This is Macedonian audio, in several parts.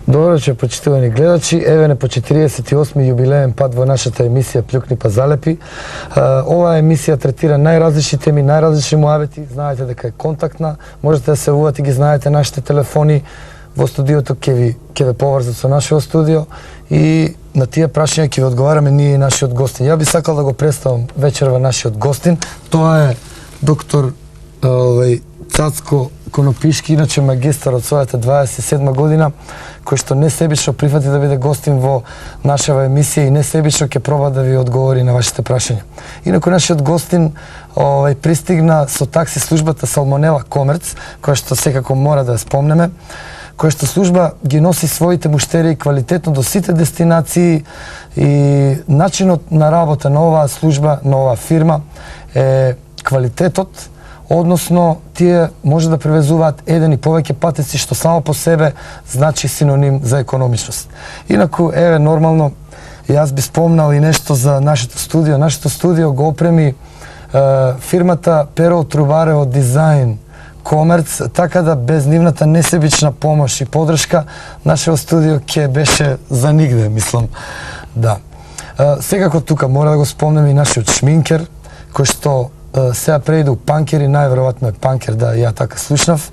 Добро вечер, почитувани гледачи. Еве по 48 јубилеен пат во нашата емисија Плюкни па залепи. Оваа емисија третира најразлични теми, најразлични муабети. Знаете дека е контактна, можете да се увате, ги знаете нашите телефони во студиото, ќе ве поврзат со нашето студио и на тие прашања ќе ви одговараме ние и нашиот гостин. Ја би сакал да го представам вечерва нашиот гостин. Тоа е доктор Цацко Конопишки, иначе магистар од својата 27 година, кој што несебично прифати да биде гостин во нашава емисија и несебично ќе проба да ви одговори на вашите прашања. Инаку нашиот гостин пристигна со такси службата Салмонела Комерц, која што секако мора да ја спомнеме, која што служба ги носи своите муштерии квалитетно до сите дестинации и начинот на работа на оваа служба, на оваа фирма е квалитетот, односно тие може да превезуваат еден и повеќе патници, што само по себе значи синоним за економичност. Инаку, еве, нормално, јас би спомнал и нешто за нашето студио. Нашето студио го опреми фирмата Перо Трубарео Дизајн Комерц, така да без нивната несебична помош и подршка, нашето студио ќе беше за нигде, мислам. Да. Секако тука мора да го спомнем и нашиот шминкер, кој што сега преиде у панкер и најверојатно е панкер, да, ја така слушнав.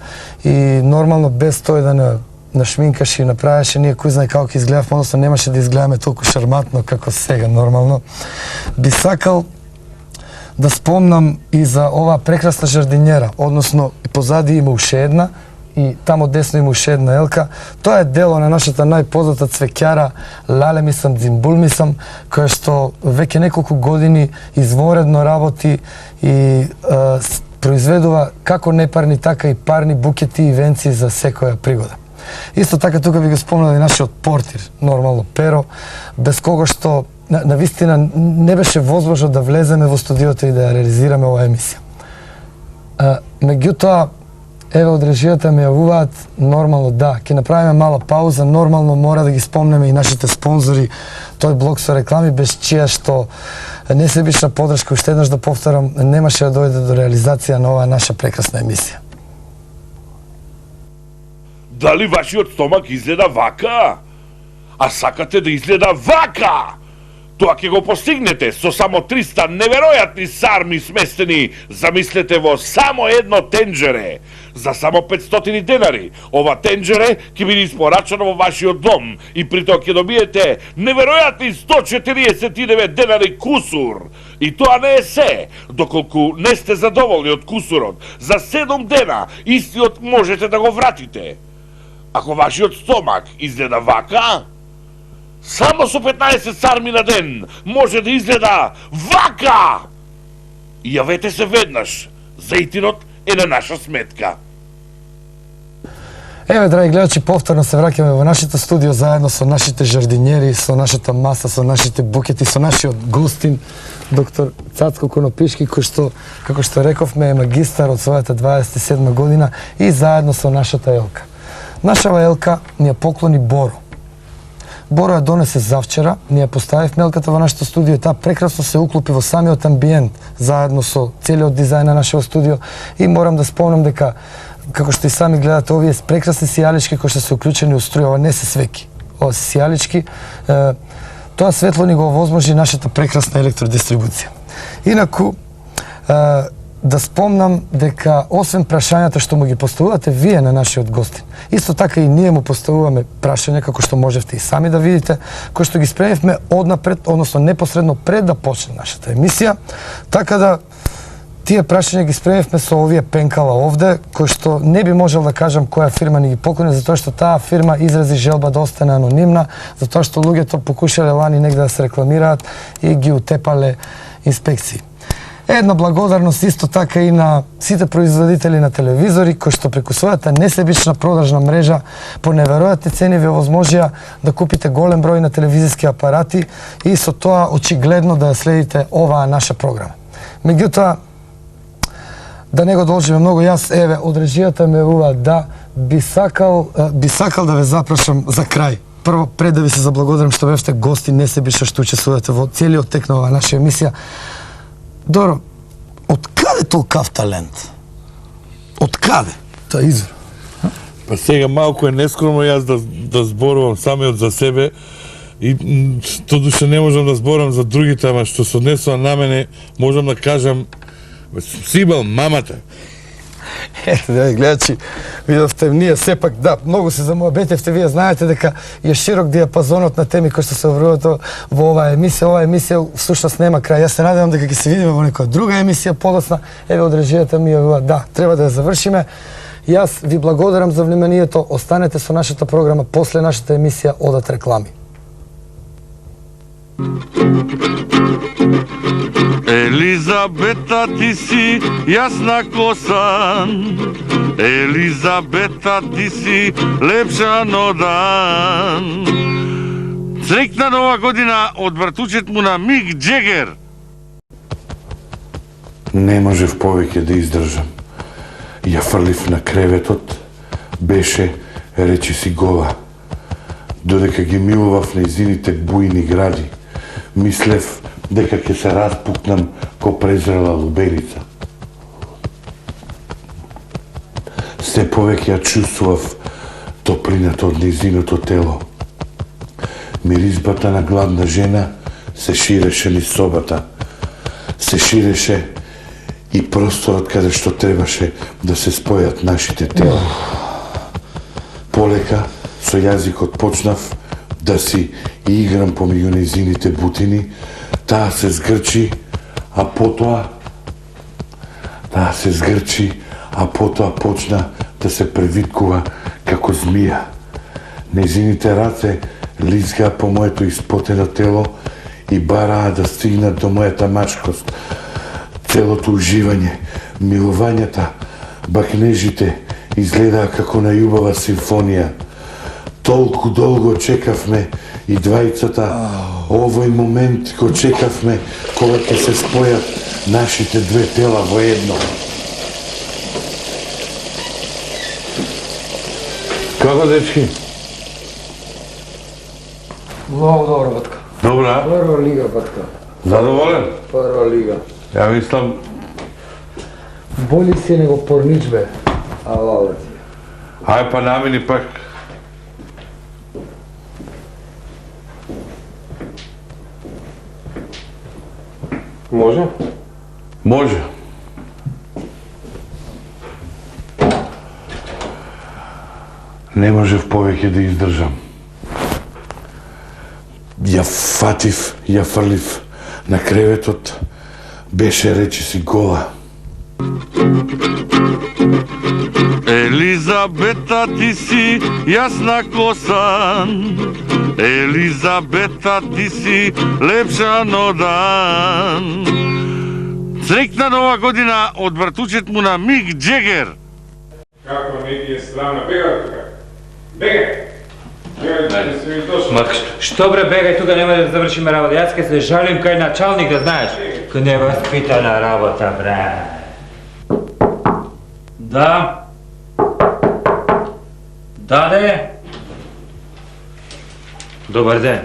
И нормално без тој да на шминкаш и направеше, ние кој знае како ќе изгледавме, односно немаше да изгледаме толку шарматно како сега нормално. Би сакал да спомнам и за оваа прекрасна жардинјера, односно позади има уште една и тамо десно има уште една елка. Тоа е дело на нашата најпозната цвеќара Лале мисам, Дзимбул мисам, која што веќе неколку години изворедно работи и произведува како непарни, така и парни букети и венци за секоја пригода. Исто така тука би го спомнал и нашиот портир, нормално Перо, без кого што на вистина не беше возможно да влеземе во студиото и да ја реализираме оваа емисија. Меѓутоа, еве од режијата ме јавуваат, нормално да, ќе направиме мала пауза, нормално мора да ги спомнеме и нашите спонзори, тој блок со реклами, без чија што несебична подршка, уште еднаш да повторам, немаше да дојде до реализација на оваа наша прекрасна емисија. Дали вашиот стомак изгледа вака? А сакате да изгледа вака? Тоа ќе го постигнете со само 300 неверојатни сарми сместени, замислете, во само едно тенџере. За само 500 денари. Ова тенџере ќе биде испорачано во вашиот дом и при тоа ќе добиете неверојатни 149 денари кусур. И тоа не е се, доколку не сте задоволни од кусурот. За 7 дена истиот можете да го вратите. Ако вашиот стомак изгледа вака, само со 15 сарми на ден може да изгледа вака! И јавете се веднаш. Зајтинот е на наша сметка. Еве, драги гледачи, повторно се враќаме во нашето студио заедно со нашите жардинјери, со нашата маса, со нашите букети, со нашиот гостин, доктор Цацко Конопишки, кој што, како што рековме, е магистар од својата 27 година и заедно со нашата елка. Нашава елка ни ја поклони Боро. Боро ја донесе завчера, ние поставивме елката во нашето студио и таа прекрасно се уклопи во самиот амбиент, заедно со целиот дизајн на нашето студио и морам да спомнам дека, како што и сами гледате, овие прекрасни сијалички кои што се уклучени у струја, ова не се свеки, ова се сијалички, тоа светло ни го овозможи нашата прекрасна електродистрибуција. Инаку, да спомнам дека освен прашањата што му ги поставувате вие на нашиот гостин, исто така и ние му поставуваме прашања, како што можевте и сами да видите, кои што ги спремивме однапред, односно непосредно пред да почне нашата емисија, така да тие прашања ги спремивме со овие пенкала овде, кои што не би можел да кажам која фирма ни ги поклони, затоа што таа фирма изрази желба да остане анонимна, затоа што луѓето покушале лани негде да се рекламираат и ги утепале инспекции. Една благодарност исто така и на сите производители на телевизори кои што преку својата несебична продажна мрежа по неверојатни цени ви овозможија да купите голем број на телевизиски апарати и со тоа очигледно да ја следите оваа наша програма. Меѓутоа, да не го должиме многу, јас, еве, од режијата ме ува да би сакал да ве запрашам за крај. Прво, пред да ви се заблагодарам што бевте гости несебично што учествувате во целиот тек на оваа наша емисија. Доро, од каде толкав талент? Од каде? Тоа извор. Па сега малку е нескромно јас да зборувам самиот за себе и што душа не можам да зборам за другите, ама што се однесува на мене, можам да кажам Сибал, мамата. Ето, гледачи, видовте, ние сепак, да, многу се замоабетевте, вие знаете дека е широк диапазонот на теми кои што се обвруват во оваа емисија. Оваа емисија всушност нема крај. Јас се надевам дека ќе се видиме во некоја друга емисија подоцна. Еве, од режијата ми е, да, треба да ја завршиме. Јас ви благодарам за вниманието. Останете со нашата програма. После нашата емисија одат реклами. Елизабета, ти си јасна коса. Елизабета, ти си лепша но дан. Среќна нова година од братучет му на Мик Джегер. Не можев повеќе да издржам. Ја фрлив на креветот, беше, речи си гола. Додека ги милував нејзините бујни гради, мислев дека ќе се распукнам ко презрела лубеница. Се повеќе ја чувствував топлината од нејзиното тело. Миризбата на гладна жена се ширеше низ собата. Се ширеше и просторот каде што требаше да се спојат нашите тела. Полека, со јазикот почнав да си играм помеѓу нејзините бутини, таа се згрчи, а потоа почна да се превиткува како змија. Нејзините раце лизгаа по моето испотено тело и бараа да стигнат до мојата мачкост. Целото уживање, милувањата, бакнежите изгледаа како на љубава симфонија. Толку долго чекавме и двајцата, овој момент го чекавме кога ќе се спојат нашите две тела во едно. Како, дечки? Многу добро, батка. Добра? Прва лига, батка. Задоволен? Прва лига. Ја мислам, Боли си него порничбе. Ала, ај па намини пак. Може? Може. Не можев повеќе да издржам. Ја фатив, ја фрлив на креветот, беше, речи си, гола. Елизабета, ти си јасна коса. Елизабета, ти си лепша но дан. Среќна нова година од братучет му на Мик Джегер. Како не ти е срамно? Бегај тука. Бегај! Бегај да си ми дошол. Ма што бре, бегај тука, нема да завршиме работа. Јас ке се жалим кај началник, да знаеш. Ка невоспитана работа, бре. Да? Даде? Добар ден.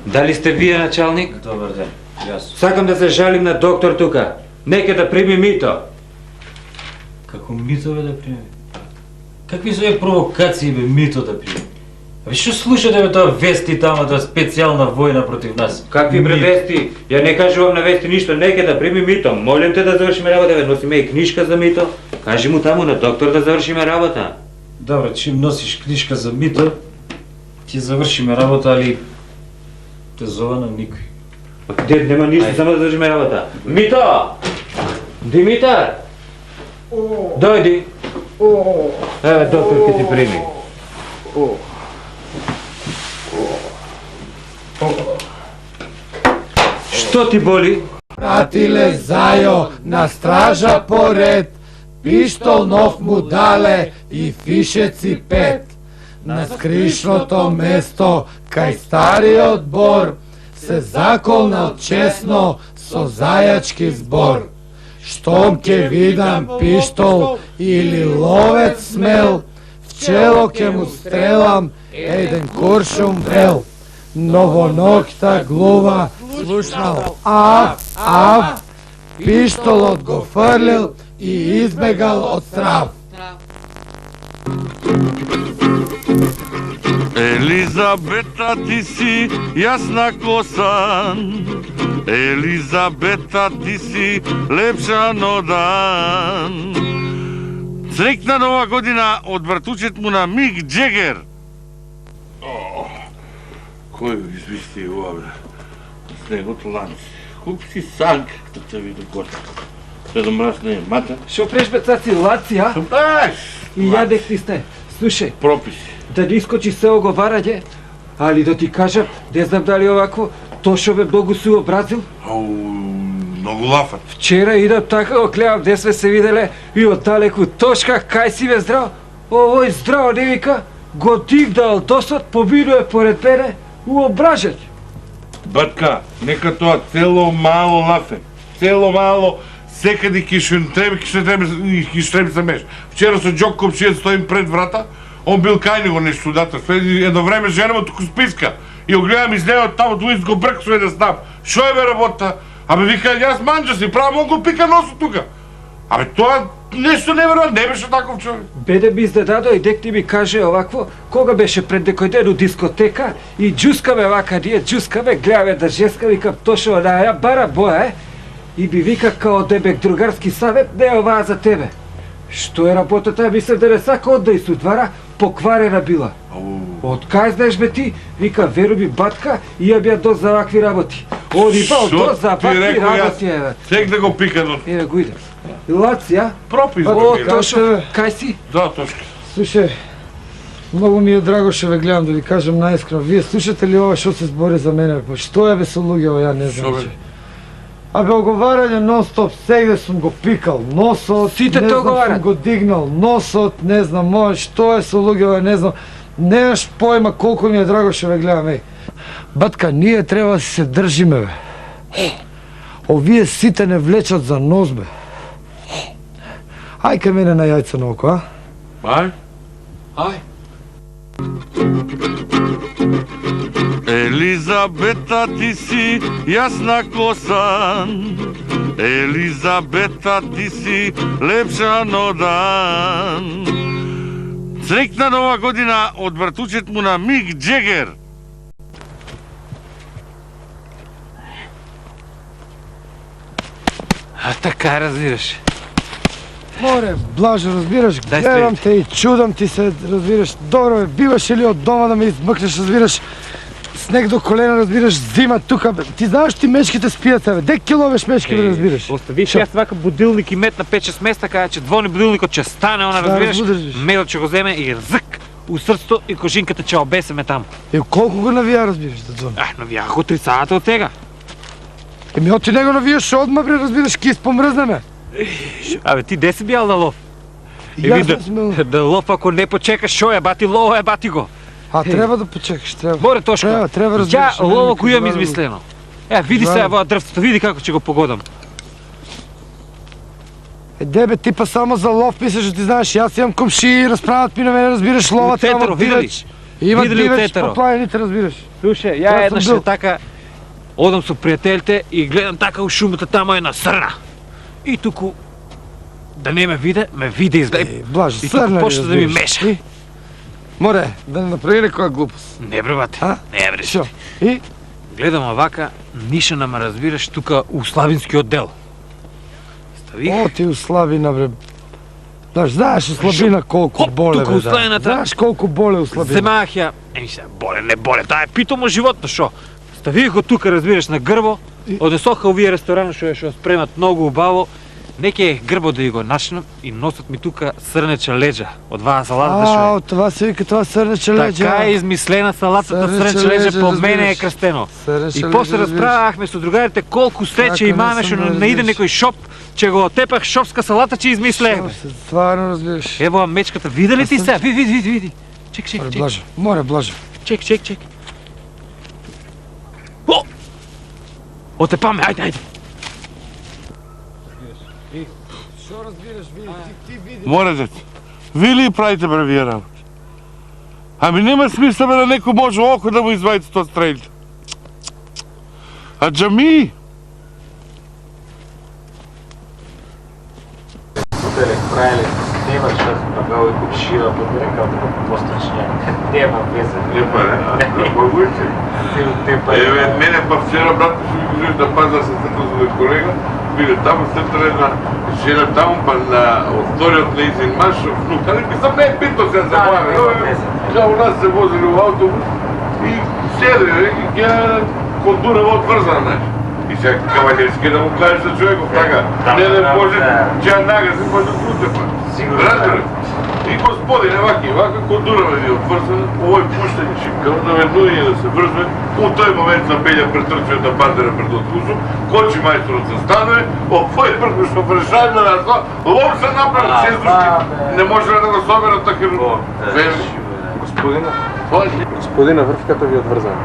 Дали сте вие началник? Добар ден. Јас. Сакам да се жалим на доктор тука. Нека да прими мито. Како мито бе да прими? Какви се провокации бе мито да прими? Абе што слушате бе тоа вести тама, тоа специјална војна против нас? Какви бре вести? Ја не кажувам на вести ништо, нека да прими мито. Молим те да завршиме работа, бе, носиме и книжка за мито. Кажи му таму на доктор да завршиме работа. Добре, чим носиш книжка за мито, ќе завршиме работа, али те зова на никој. Дед, нема ништо, само да завршиме работа. Мито! Димитар! Дојди! Еве, доктор ќе ти прими. Што ти боли? Пратиле зајо на стража поред, пиштол нов му дале и фишеци 5. На скришното место, кај стариот бор, се заколнал чесно со зајачки збор. Штом ке видам пиштол или ловец смел, в чело ке му стрелам еден куршум врел. Но во ноќта глува слушнал ав, пиштолот го фрлил и избегал од страв. Елизабета, ти си ясна коса. Елизабета, ти си лепша но дан. Среќна нова година од братучет му на Мик Джегер. Кој го измисли ова, бре? Снегото ланци. Куп си санк, да те види горе. Седо мрасне мата. Шо преш бе цаци лаци, а? И јадех ти сте. Слушај, Прописи. да ни искочи се оговарање, али да ти кажам, не знам дали овако, Тошо бе многу се образил. Ау, многу лафат. Вчера идам така, оклевам, де сме се виделе и отдалеку Тошка, кај си бе здрав? Овој здраво не вика, го дигнал досад, поминуе поред мене, уображање. Батка, нека тоа цело мало лафе. Цело мало, секаде ќе штреби се меш. Вчера со Джок комшијат стоим пред врата, он бил кај него нешто дата. Едно време жена му туку списка. И го гледам из него тамо дуиц го брксуе да снап. Шо е бе работа? Абе вика, јас манџа си, правам, он го пика носо тука. Абе тоа нешто неверојатно, не беше таков човек. Беде ми изненадо и дек ти ми каже овакво, кога беше пред некој ден у дискотека и джускаме вака, ние джускаме, гледаме да жеска, викам Тошо, на ја бара боја, и би вика као дебек другарски savjet, не е оваа за тебе. Што е работата, мислев да не сака од да изудвара, покварена била. Од кај знаеш бе ти? Вика, веру ми батка, и ја бија доз за вакви работи. Оди бал доз за вакви работи, еве. Сек да го пика до... Еве го иде. Лација? Пропис да О, го пика. Тошо, кај си? Да, Тошка. Слушай, многу ми е драго што ве гледам, да ви кажам наискрено. Вие слушате ли ова што се збори за мене? Што е бе со луѓето, ја не знам. Шо бе? Абе, оговарање нон-стоп, сегде сум го пикал, носот, Сите не те знам, оговарат. сум го дигнал, носот, не знам, мој, што е со луѓето, не знам. Немаш појма колку ми е драго што ве гледам, еј. Батка, ние треба да се држиме, бе. Овие сите не влечат за нос, бе. Ај кај мене на јајца на око, а? Ај. Ај. Елизабета, ти си јасна коса. Елизабета, ти си лепша но дан. Среќна нова година од братучет му на Мик Джегер. А така разбираш. Море, Блажо, разбираш, Дај гледам стрелите. те и чудам ти се, разбираш, добро бе, биваш ли од дома да ме измъкнеш, разбираш, снег до колена, разбираш, зима тука, бе. Ти знаеш ти мечките спият, бе, дек киловеш мечки, бе, разбираш. Оставиш Шо? јас вака будилник и мет на 5-6 места, каја че двони будилникот ќе стане, она Да разбираш, разбудиш. мелот ќе го земе и рзк у срцето и кожинката ќе обесеме таму. И колко го навија, разбираш, да звони. Навијах го 3 сата од тега. Еми, оти него навијаш одма, бре, разбираш, ки спомрзнеме. Абе ти де си бијал да лов? Јас да сме... Да лов ако не почекаш, шо е бати лово е бати го. А треба да почекаш, треба. Боре Тошко, Треба, разбираш. ја лово кој имам измислено. Види Знам. сега во дрвцето, види како ќе го погодам. Дебе, ти па само за лов мислиш, да ти знаеш, јас имам комшии, расправат ми на мене, разбираш, ловат Цетаро, само видели? дивеч. Има Видели у дивеч Цетаро? по планините, разбираш. Слушај, Јас ја сум еднаш бил. е така, одам со пријателите и гледам така у шумата тамо една срна. И туку, да не ме виде изглед. Блажо, И туку срна ли, почна да ми разбираш? меша. И? Море, да не направи некоја глупост. Не бре, бате, А? не бре. Шо? И? Гледам овака, нишана ме разбираш тука у славинскиот дел. Ставих, О, ти у слабина, бре. Знаеш у слабина колку Хоп, боле, тука бе, у слабината. Знаеш колку боле у слабина. земах ја, се, боле, не боле, таа е питомо животно, шо? Ставих го тука, разбираш, на грбо, однесоха овие ресторан што спремат многу убаво, неке грбо да ја го начнам и носат ми тука срнеча леđa од ваа салатата што е. Ао, това се вика, това срнече леđa. Така е измислена салатата Срнече срнече леđa, леđa, по мене е разбираш. крстено. Срнече И леđa, после разбираш. расправавме со другарите колку среќа Како не имаме сам што да не иде разбираш. некој шоп, че го отепах шопска салата, че измислевме. Стварно разбираш. Ево мечката, видели ти Аз се? Види. Чек. Море, Блажо, море, Блажо. Чек. О! Отепаме, ајде. Што разбираш, види, ти види. Море, дете. Ви ли правите бре вие работи? Ами нема смисла бе да некој може око да му извадите тоа стрелите. А джами? Правили Нема шанс, па го купшила под река, како пострашња. Нема везе. Епа, не? Побујте. Еве, мене па вчера, брат, што ми кажеш да паза се сретно за колега, биле таму сретна една жена таму, па на вториот неизин маш, внук, али мислам не е битно се забаве, као нас се возили у автобус и седе, и ја кондурава отврзана, знаеш. И сега кавалерски да му кажеш за човеков, така, не да може, че ја нагази, може да сутепа. Разбира. И господине, вака кондурава ни отврзана, овој пушта ни шипка, да веднуѓе да се врзме, у тој момент на Беља претрчува да бандера пред отпусу, кочи мајсторот се станува, овој прво што прешајме на нас, лом се направи сезурки, не може да го соберат така. Господина, врвката ви одврзана.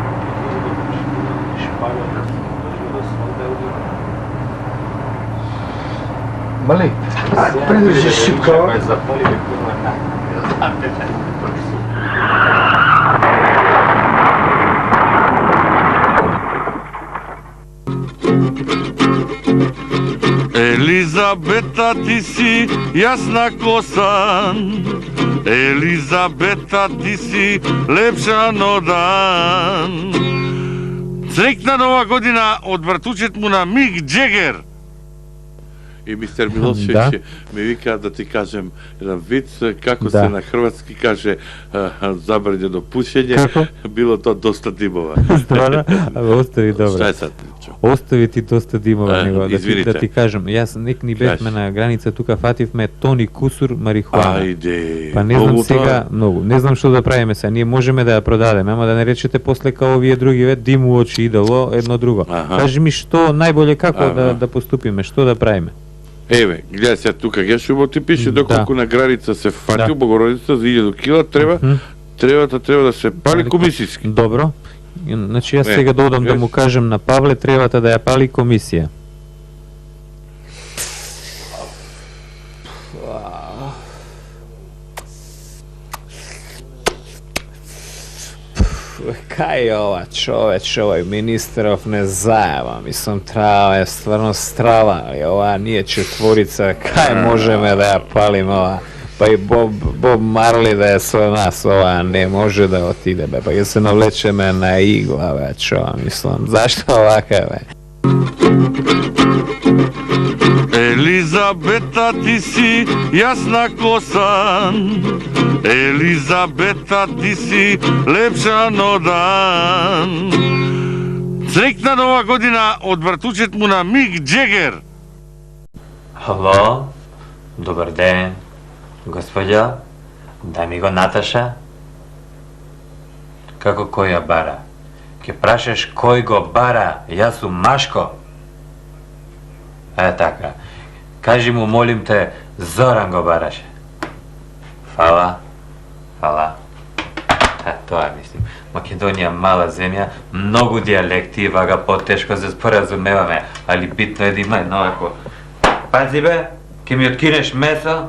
Мали, придржи шипкава. Елизабета, ти си јасна косан, Елизабета, ти си лепша но дан. Среќна нова година од вратучет му на Мик Джегер. И мистер Милошевич ми вика да ти кажем еден виц, како се на хрватски каже забранено пушење, било то доста димова. Стварно? Абе, остави добро. Šta je sad? Остави ти доста димова него. Извините. Да ти кажем, јас некни бевме на граница тука, фативме тони кусур марихуана. Ајде. Па не знам сега многу. Не знам што да правиме сега. Ние можеме да ја продадеме, ама да не речете после као овие други ве дим у очи идало едно друго. Кажи ми што најболе како да поступиме, што да правиме. Еве, гледај сега тука, Гешубо ти пише доколку на граница се фатил Богородица за 1000 кила, треба да се пали комисијски. Добро. Значи јас сега додам да му кажем на Павле, требата да ја пали комисија. Кај е ова човеч, овој министров не заеба, мислам, трава е стварно страва, али ова ние четворица, кај можеме да ја палиме ова? Па и Боб Марли да е со нас, ова не може да отиде, бе, па ќе се навлечеме на игла, бе, чова, мислам, зашто овака, бе? Елизабета, ти си јасна косан, Елизабета, ти си лепша но дан. Среќна нова година од вратучет му на Мик Джегер. Ало, добар ден, господја, дај ми го Наташа. Како кој ја бара? Ке прашаш кој го бара, јас сум Машко. Така, кажи му, молим те, Зоран го бараше. Фала. Тоа мислим. Македонија мала земја, многу дијалекти, вага потешко се споразумеваме, али битно е да има едно ако... Пази бе, ке ми откинеш месо?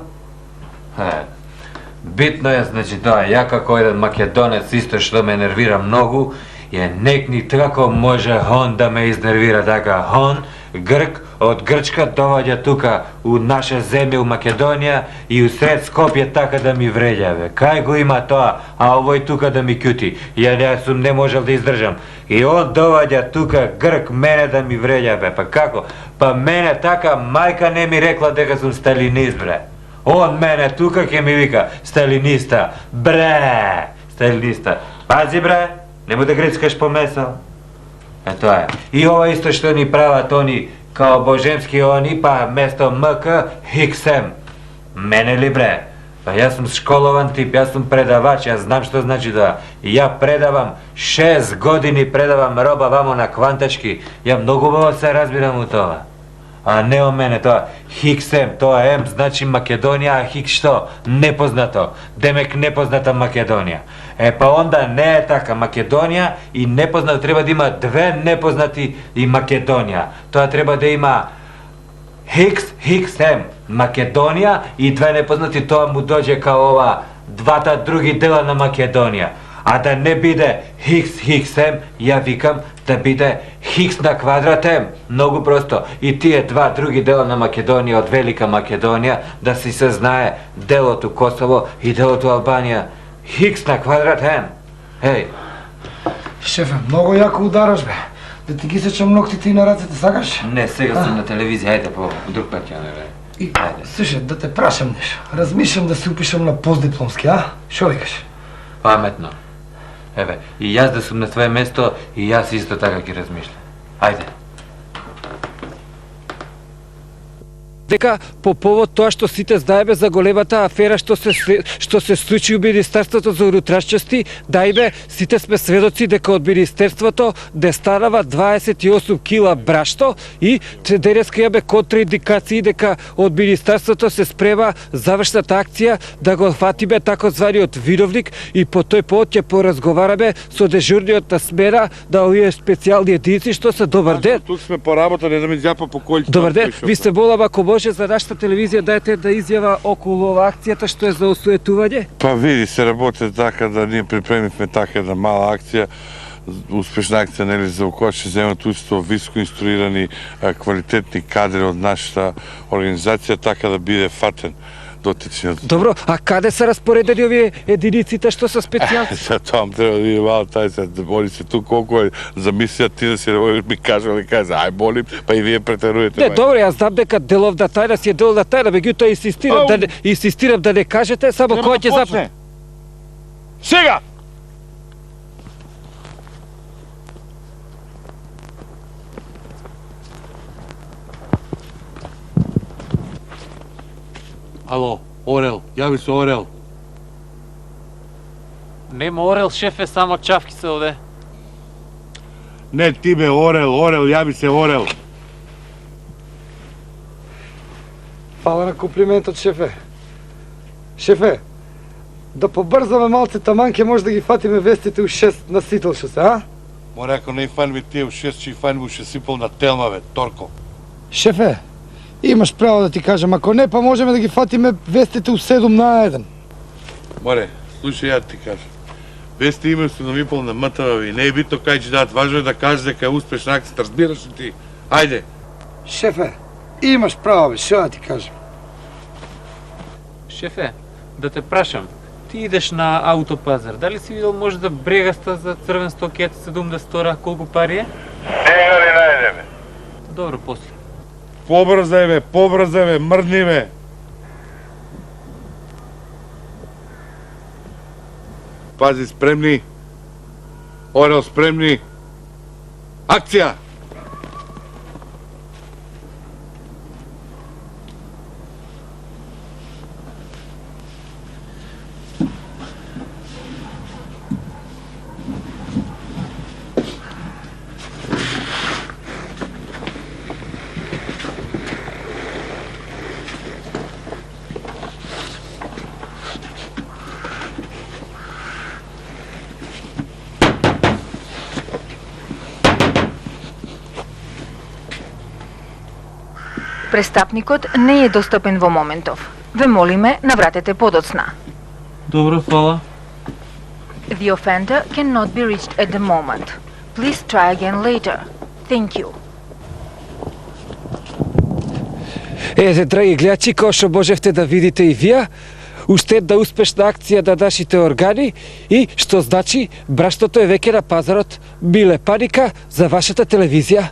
Битно е, значи тоа, ја како еден македонец исто што ме нервира многу, е некни како може он да ме изнервира така, он, Грк, од Грчка доваѓа тука у наша земја, у Македонија и у сред Скопје така да ми вреѓа, бе. Кај го има тоа, а овој тука да ми кјути. Ја сум не можел да издржам. И он доваѓа тука, Грк, мене да ми вреѓа, бе. Па како? Па мене така, мајка не ми рекла дека сум сталинист, бре. Он мене тука ке ми вика, сталиниста, бре, сталиниста. Пази, бре, нема да грицкаш по месо. Тоа е. И ова исто што ни прават они, као божемски они, па место МК, XM. Мене ли бре? Па јас сум школован тип, јас сум предавач, јас знам што значи да ја предавам, 6 години предавам роба вамо на Квантачки, ја многу убаво се разбирам у тоа. А не о мене тоа, XM, тоа М значи Македонија, а Хикс што? Непознато, демек непозната Македонија. Па онда не е така, Македонија и непознато треба да има две непознати и Македонија. Тоа треба да има XM, Македонија и две непознати, тоа му доđe као ова двата други дела на Македонија. А да не биде хикс хиксем, ја викам да биде хикс на квадратем. Многу просто. И тие два други дела на Македонија од Велика Македонија, да си се знае делото Косово и делото Албанија. Хикс на квадратем. Еј. Шефе, многу јако удараш, бе. Да ти ги сечам ноктите и на рацете, сакаш? Не, сега сум на телевизија, ајде по друг пат ќе не бе. И, слушай, да те прашам нешто. Размишлям да се упишам на постдипломски, а? Шо викаш? Паметно. Еве, и јас да сум на твое место, и јас исто така ќе размишлям. Ајде. Дека по повод тоа што сите знаеме за големата афера што се случи у Министерството за уnutrašnjosti, дајбе сите сме сведоци дека од Министерството де станава 28 кила брашто и денеска имаме контраиндикации дека од Министерството се спрема завршната акција да го фатиме такозваниот виновник и по тој повод ќе поразговараме со дежурниот на смена да овие специјални единици што се добар ден. Тук сме по работа, не да ми зјапа по колите. Добар ден, ви се молам ако може за нашата телевизија дајте да изјава околу ова акцијата што е за осуетување. Па види, се работи така да ние припремивме така една мала акција, успешна акција, нели, за која ќе земат усто високо инструирани, квалитетни кадри од нашата организација, така да биде фатен дотичниот. Добро, а каде се распоредени овие единиците што се специјални? Сега тоа треба да биде мало тај се, боли се тук колко е замислија ти да си ми кажа, ај болим, па и вие претеруете. Не, добро, јас знам дека деловна тајна си е деловна тајна, меѓутоа инсистирам да не кажете, само кога ќе започне. Сега! Ало, Орел, јави се Орел. Нема орел, шефе, само чавки се овде. Не ти бе, Орел, јави се Орел. Фала на комплиментот, шефе. Шефе, да побрзаме малце, таман ќе може да ги фатиме вестите у 6 на Сител шосе, а? Море, ако не фанби тие у 6, че фанби ше сипал на Телма, бе, Торко. Шефе, имаш право да ти кажам, ако не, па можеме да ги фатиме вестите у 7 на 1. Море, слушај, ја ти кажам. Вести име су намипал на МТВ и не е битно кај ќе дадат, важно е да кажеш дека е успешна акција, разбираш ли ти? Ајде. Шефе, имаш право, бе, шо да ти кажам? Шефе, да те прашам, ти идеш на Аутопазар, дали си видел може да брегаста за црвен стокет 70 колку пари е? Сега ли најдеме? Добро, после. Побрзај бе, мрдни бе. Пази, спремни. Орел, спремни. Акција! Престапникот не е достапен во моментов. Ве молиме, навратете подоцна. Добро, фала. The offender cannot be reached at the moment. Please try again later. Thank you. Драги гледачи, како што можевте да видите и вие, уште една успешна акција на нашите органи и што значи браштото е веќе на пазарот. Биле паника за вашата телевизија.